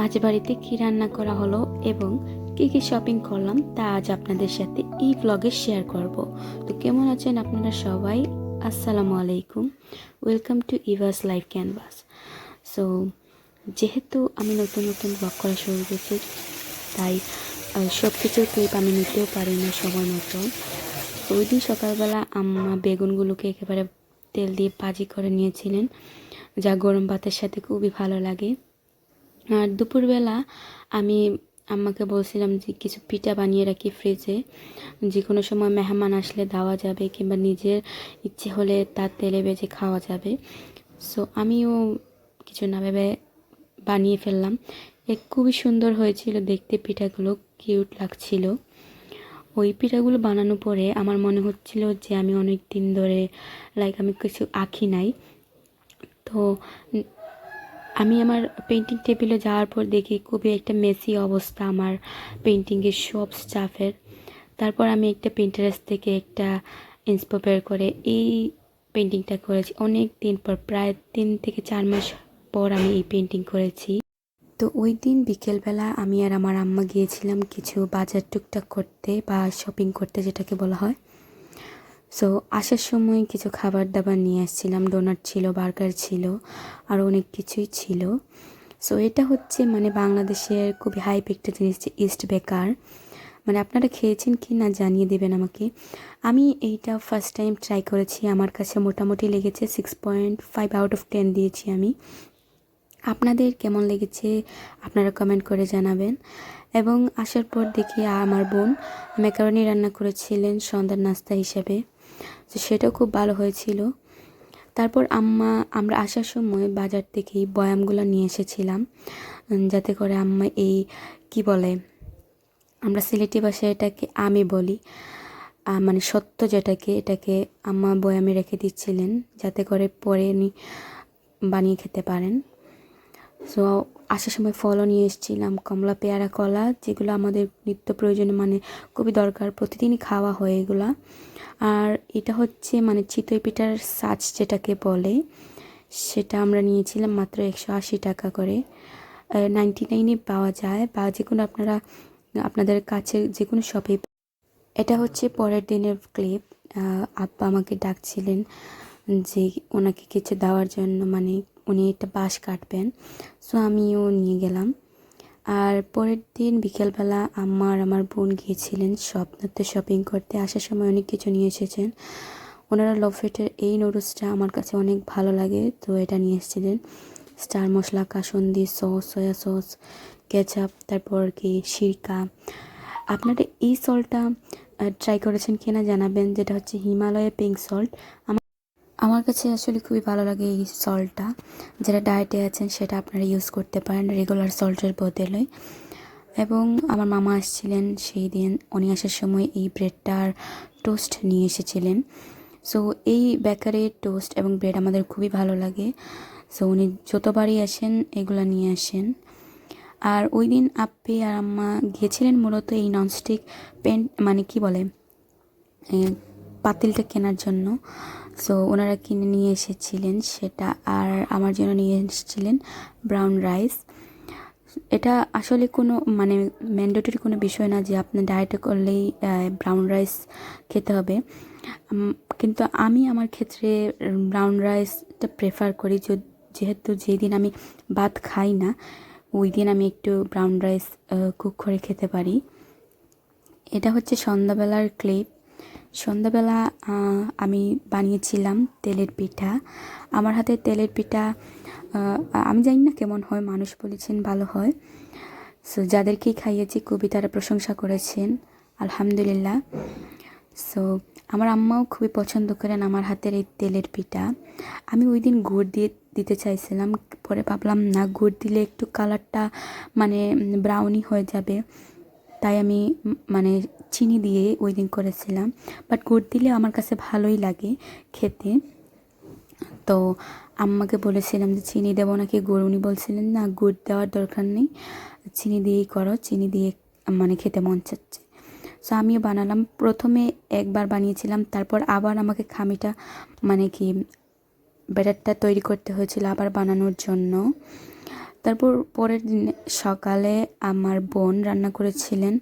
আজ বাড়িতে কি রান্না করা হলো এবং কি কি শপিং করলাম তা আজ আপনাদের সাথে এই ব্লগে শেয়ার করব। তো কেমন আছেন আপনারা সবাই? আসসালামু আলাইকুম, welcome to Eva's life canvas. So যেহেতু আমি নতুন নতুন ব্লগ করা শুরু করেছি, তাই সব কিছুর ক্লিপ আমি নিতেও পারি না সময় মতো। ওই দিন সকালবেলা আম্মা বেগুনগুলোকে একেবারে তেল দিয়ে ভাজি করে নিয়েছিলেন, যা গরম ভাতের সাথে খুবই ভালো লাগে। আর দুপুরবেলা আমি আম্মাকে বলছিলাম যে কিছু পিঠা বানিয়ে রাখি ফ্রিজে, যে কোনো সময় মেহমান আসলে দেওয়া যাবে কিংবা নিজের ইচ্ছে হলে তার তেলে ভেজে খাওয়া যাবে। সো আমিও কিছু না ভেবে বানিয়ে ফেললাম। খুবই সুন্দর হয়েছিল দেখতে, পিঠাগুলো কিউট লাগছিল। ওই পিঠাগুলো বানানোর পরে আমার মনে হচ্ছিল যে আমি অনেক দিন ধরে আমি কিছু আঁকি নাই। তো আমি আমার পেন্টিং টেবিলে যাওয়ার পর দেখি খুবই একটা মেসি অবস্থা আমার পেন্টিংয়ের সব স্টাফের। তারপর আমি একটা পিন্টারেস্ট থেকে একটা ইন্সপো বের করে এই পেন্টিংটা করেছি অনেক দিন পর, প্রায় 3 থেকে 4 মাস পর আমি এই পেন্টিং করেছি। তো ওই দিন বিকেলবেলা আমি আর আমার আম্মা গিয়েছিলাম কিছু বাজার টুকটাক করতে বা শপিং করতে যেটাকে বলা হয়। সো আসার সময় কিছু খাবার দাবার নিয়ে আসছিলাম, ডোনাট ছিল, বার্গার ছিল, আরও অনেক কিছুই ছিল। সো এটা হচ্ছে বাংলাদেশের খুবই হাইপ একটা জিনিস, যে ইস্ট বেকার। আপনারা খেয়েছেন কি না জানিয়ে দেবেন আমাকে। আমি এইটা ফার্স্ট টাইম ট্রাই করেছি, আমার কাছে মোটামুটি লেগেছে 6.5 আউট অফ 10 দিয়েছি আমি। আপনাদের কেমন লেগেছে আপনারা কমেন্ট করে জানাবেন। এবং আসার পর দেখি আমার বোন ম্যাকারনি রান্না করেছিলেন সন্ধ্যার নাস্তা হিসেবে, তো সেটাও খুব ভালো হয়েছিল। তারপর আমরা আসার সময় বাজার থেকে বয়ামগুলো নিয়ে এসেছিলাম, যাতে করে আম্মা এই কি বলে, আমরা সিলেটি ভাষায় এটাকে আমি বলি, সত্য যেটাকে, এটাকে আম্মা বয়ামে রেখে দিচ্ছিলেন যাতে করে পরে উনি বানিয়ে খেতে পারেন। সো আসার সময় ফলও নিয়ে এসেছিলাম, কমলা, পেয়ারা, কলা, যেগুলো আমাদের নিত্য প্রয়োজনীয়, খুবই দরকার, প্রতিদিনই খাওয়া হয় এগুলা। আর এটা হচ্ছে চিতই পিঠার সাজ যেটাকে বলে, সেটা আমরা নিয়েছিলাম মাত্র 180 টাকা করে। 99-এ পাওয়া যায়, বা যে কোনো আপনাদের কাছে যে কোনো শপে। এটা হচ্ছে পরের দিনের ক্লিপ। আব্বা আমাকে ডাকছিলেন যে ওনাকে কিছু দেওয়ার জন্য, উনি একটা বাঁশ কাটবেন। সো আমিও নিয়ে গেলাম। আর পরের দিন বিকেলবেলা আম্মা আর আমার বোন গিয়েছিলেন স্বপ্নতে শপিং করতে, আসার সময় অনেক কিছু নিয়ে এসেছেন। ওনারা লফেটের এই নুডলসটা আমার কাছে অনেক ভালো লাগে, তো এটা নিয়ে এসেছিলেন। স্টার মশলা, কাসুন্দি সস, সয়া সস, কেচাপ, তারপর কি সিরকা। আপনারা এই সল্টটা ট্রাই করেছেন কিনা জানাবেন, যেটা হচ্ছে হিমালয়ের পিঙ্ক সল্ট। আমার কাছে আসলে খুবই ভালো লাগে এই সল্টটা। যারা ডায়েটে আছেন সেটা আপনারা ইউজ করতে পারেন রেগুলার সল্টের বদলে। এবং আমার মামা আসছিলেন সেই দিন, উনি আসার সময় এই ব্রেডটা আর টোস্ট নিয়ে এসেছিলেন। সো এই বেকারির টোস্ট এবং ব্রেড আমাদের খুবই ভালো লাগে। সো উনি যতবারই আসেন এগুলো নিয়ে আসেন। আর ওই দিন আপ্পি আর আম্মা গিয়েছিলেন মূলত এই ননস্টিক প্যান কি বলে, পাতিলটা কেনার জন্য। সো ওনারা কিনে নিয়ে এসেছিলেন সেটা, আর আমার জন্য নিয়ে এসেছিলেন ব্রাউন রাইস। এটা আসলে কোনো ম্যান্ডেটরি কোনো বিষয় না যে আপনি ডায়েটে করলেই ব্রাউন রাইস খেতে হবে। কিন্তু আমি আমার ক্ষেত্রে ব্রাউন রাইসটা প্রেফার করি, যেহেতু যেদিন আমি ভাত খাই না ওই দিন আমি একটু ব্রাউন রাইস কুক করে খেতে পারি। এটা হচ্ছে সন্ধ্যাবেলার ক্লিপ। সন্ধ্যাবেলা আমি বানিয়েছিলাম তেলের পিঠা। আমার হাতে তেলের পিঠা আমি জানি না কেমন হয়, মানুষ বলেছেন ভালো হয়। সো যাদেরকেই খাইয়েছি খুবই তারা প্রশংসা করেছেন, আলহামদুলিল্লাহ। সো আমার আম্মাও খুবই পছন্দ করেন আমার হাতের এই তেলের পিঠা। আমি ওই দিন গুড় দিয়ে দিতে চাইছিলাম, পরে ভাবলাম না, গুড় দিলে একটু কালারটা ব্রাউনি হয়ে যাবে, তাই আমি চিনি দিয়ে ওই দিন করেছিলাম। বাট গুড় দিলে আমার কাছে ভালোই লাগে খেতে। তো আম্মাকে বলেছিলাম যে চিনি দেবো নাকি গুড়, উনি বলছিলেন না, গুড় দেওয়ার দরকার নেই, চিনি দিয়েই করো, চিনি দিয়ে খেতে মন চাচ্ছে। সো আমিও বানালাম। প্রথমে একবার বানিয়েছিলাম, তারপর আবার আমাকে খামিটা ব্যাটারটা তৈরি করতে হয়েছিল আবার বানানোর জন্য। তারপর পরের দিন সকালে আমার বোন রান্না করেছিলেন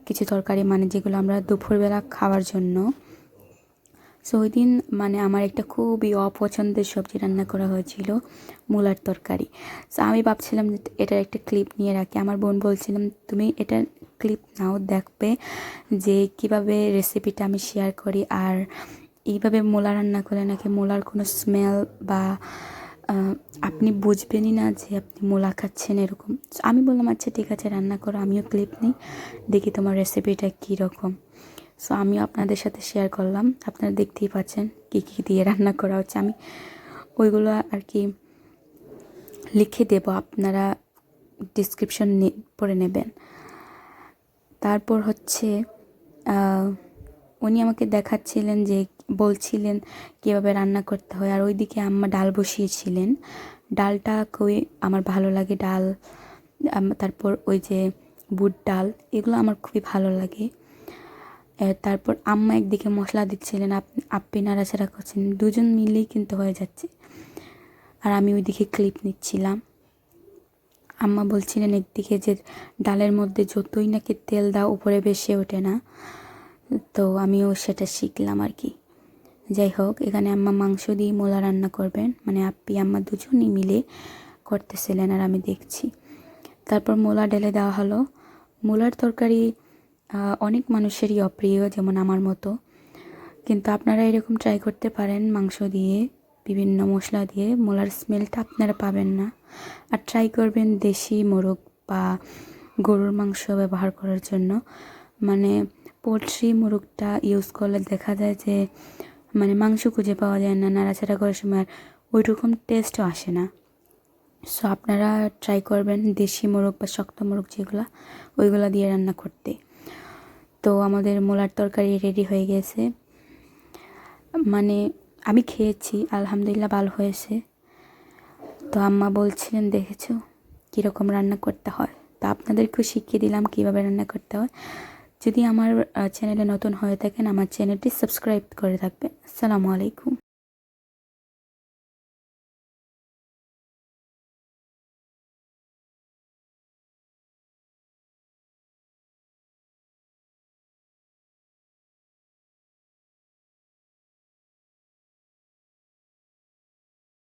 কিছু তরকারি, মানে যেগুলো আমরা দুপুরবেলা খাওয়ার জন্য। সো ওই দিন মানে আমার একটা খুবই অপছন্দের সবজি রান্না করা হয়েছিল, মূলার তরকারি। সো আমি ভাবছিলাম যে এটার একটা ক্লিপ নিয়ে রাখি। আমার বোন বলছিলাম তুমি এটার ক্লিপ নাও, দেখবে যে কিভাবে রেসিপিটা আমি শেয়ার করি। আর এইভাবে মূলা রান্না করে নাকি মূলার কোনো স্মেল বা আপনি বুঝবেনই না যে আপনি মূলা খাচ্ছেন এরকম। আমি বললাম আচ্ছা ঠিক আছে রান্না করো, আমিও ক্লিপ নিই, দেখি তোমার রেসিপিটা কীরকম। সো আমিও আপনাদের সাথে শেয়ার করলাম। আপনারা দেখতেই পাচ্ছেন কী কী দিয়ে রান্না করা হচ্ছে। আমি ওইগুলো আর কি লিখে দেব, আপনারা ডিসক্রিপশন পড়ে নেবেন। তারপর হচ্ছে উনি আমাকে দেখাচ্ছিলেন যে বলছিলেন কীভাবে রান্না করতে হয়। আর ওইদিকে আম্মা ডাল বসিয়েছিলেন। ডালটা খুবই আমার ভালো লাগে, ডাল। তারপর ওই যে বুট ডাল, এগুলো আমার খুবই ভালো লাগে। তারপর আম্মা একদিকে মশলা দিচ্ছিলেন, আপ্পি নাড়াচাড়া করছেন, দুজন মিলেই কিন্তু হয়ে যাচ্ছে। আর আমি ওইদিকে ক্লিপ নিচ্ছিলাম। আম্মা বলছিলেন একদিকে যে ডালের মধ্যে যতই নাকি তেল দাও উপরে বেশি ওঠে না। তো আমিও সেটা শিখলাম আর কি। যাই হোক, এখানে আম্মা মাংস দিয়ে মূলা রান্না করবেন, মানে আপ্পি আম্মা দুজনই মিলে করতেছিলেন আর আমি দেখছি। তারপর মূলা ঢেলে দেওয়া হলো। মূলার তরকারি অনেক মানুষেরই অপ্রিয়, যেমন আমার মতো। কিন্তু আপনারা এরকম ট্রাই করতে পারেন, মাংস দিয়ে বিভিন্ন মশলা দিয়ে মূলার স্মেলটা আপনারা পাবেন না। আর ট্রাই করবেন দেশি মোরগ বা গরুর মাংস ব্যবহার করার জন্য। মানে পোলট্রি মোরগটা ইউজ করলে দেখা যায় যে মানে মাংস খুঁজে পাওয়া যায় না, নাড়াচাড়া করার সময় ওই রকম টেস্টও আসে না। সো আপনারা ট্রাই করবেন দেশি মোরগ বা শক্ত মোরগ যেগুলো, ওইগুলো দিয়ে রান্না করতে। তো আমাদের মূলার তরকারি রেডি হয়ে গেছে। মানে আমি খেয়েছি, আলহামদুলিল্লাহ ভালো হয়েছে। তো আম্মা বলছিলেন দেখেছো কীরকম রান্না করতে হয়, তো আপনাদেরকেও শিখিয়ে দিলাম কীভাবে রান্না করতে হয়। যদি আমার চ্যানেলে নতুন হয়ে থাকেন, আমার চ্যানেলটি সাবস্ক্রাইব করে থাকবেন। আসসালামু আলাইকুম।